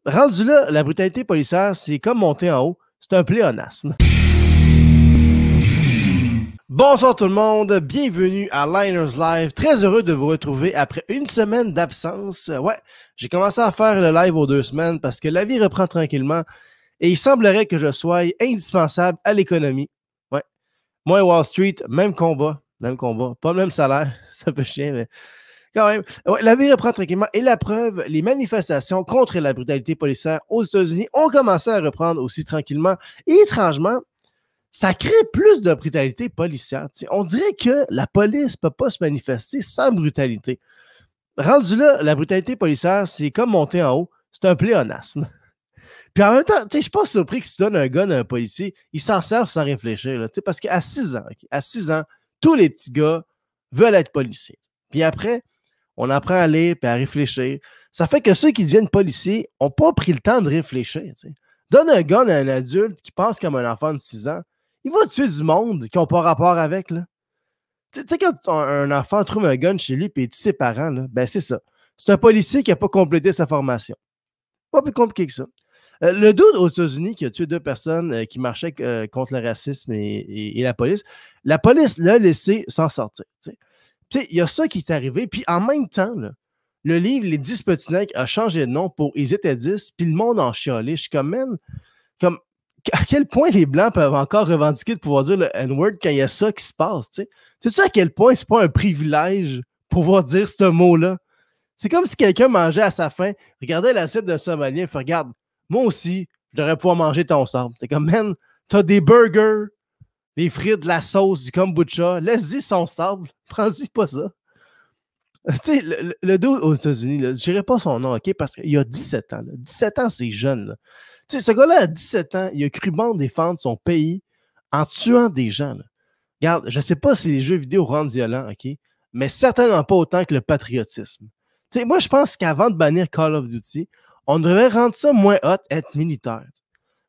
Rendu là, la brutalité policière, c'est comme monter en haut. C'est un pléonasme. Bonsoir tout le monde, bienvenue à Liners Live. Très heureux de vous retrouver après une semaine d'absence. Ouais, j'ai commencé à faire le live aux 2 semaines parce que la vie reprend tranquillement et il semblerait que je sois indispensable à l'économie. Ouais, moi et Wall Street, même combat, pas le même salaire, ça peut chier, mais quand même. Ouais, la vie reprend tranquillement et la preuve, les manifestations contre la brutalité policière aux États-Unis ont commencé à reprendre aussi tranquillement et étrangement, ça crée plus de brutalité policière. T'sais, on dirait que la police ne peut pas se manifester sans brutalité. Rendu là, la brutalité policière, c'est comme monter en haut. C'est un pléonasme. Puis en même temps, je suis pas surpris que si tu donnes un gun à un policier, il s'en servent sans réfléchir. Là, parce qu'à 6 ans, à 6 ans, tous les petits gars veulent être policiers. Puis après, on apprend à lire et à réfléchir. Ça fait que ceux qui deviennent policiers n'ont pas pris le temps de réfléchir. T'sais. Donne un gun à un adulte qui pense comme un enfant de 6 ans, il va tuer du monde qui n'ont pas rapport avec. Là. Tu sais, quand un enfant trouve un gun chez lui et il tue ses parents, là, ben c'est ça. C'est un policier qui n'a pas complété sa formation. Pas plus compliqué que ça. Le dude aux États-Unis qui a tué 2 personnes qui marchaient contre le racisme et la police l'a laissé s'en sortir. Tu sais, il y a ça qui est arrivé. Puis en même temps, là, le livre Les 10 petits nègres a changé de nom pour Ils étaient 10, puis le monde en chialait. Je suis comme, man, comme, à quel point les Blancs peuvent encore revendiquer de pouvoir dire le N-word quand il y a ça qui se passe, tu sais? Sais-tu à quel point c'est pas un privilège pouvoir dire ce mot-là? C'est comme si quelqu'un mangeait à sa faim, regardait l'assiette d'un Somalien et fait regarde, moi aussi, je devrais pouvoir manger ton sable. T'es comme, man, t'as des burgers, des frites, de la sauce, du kombucha, laisse-y son sable, prends-y pas ça. Tu sais, le dude aux États-Unis, je dirais pas son nom, OK, parce qu'il a 17 ans. Là. 17 ans, c'est jeune. Là. Tu sais, ce gars-là, à 17 ans, il a cru bon défendre son pays en tuant des gens. Là. Regarde, je sais pas si les jeux vidéo rendent violents, OK, mais certainement pas autant que le patriotisme. Tu sais, moi, je pense qu'avant de bannir Call of Duty, on devrait rendre ça moins hot, être militaire.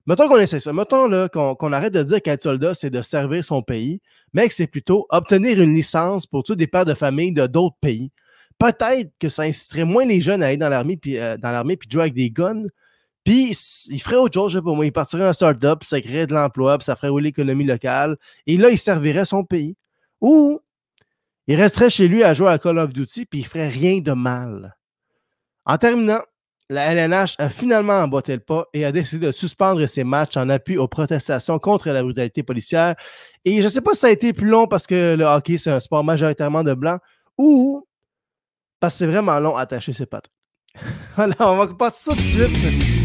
Mettons qu'on essaie ça. Mettons qu'on arrête de dire qu'être soldat, c'est de servir son pays, mais que c'est plutôt obtenir une licence pour tous des pères de famille de d'autres pays. Peut-être que ça inciterait moins les jeunes à aller dans l'armée puis jouer avec des guns. Puis ils feraient autre chose, je sais pas moi. Ils partiraient en start-up, ça créerait de l'emploi, puis ça ferait rouler l'économie locale. Et là, il servirait son pays. Ou il resterait chez lui à jouer à Call of Duty, puis il ferait rien de mal. En terminant, la LNH a finalement emboîté le pas et a décidé de suspendre ses matchs en appui aux protestations contre la brutalité policière. Et je ne sais pas si ça a été plus long parce que le hockey, c'est un sport majoritairement de blancs ou parce que c'est vraiment long à attacher ses pattes. Voilà, on va partir ça tout de suite.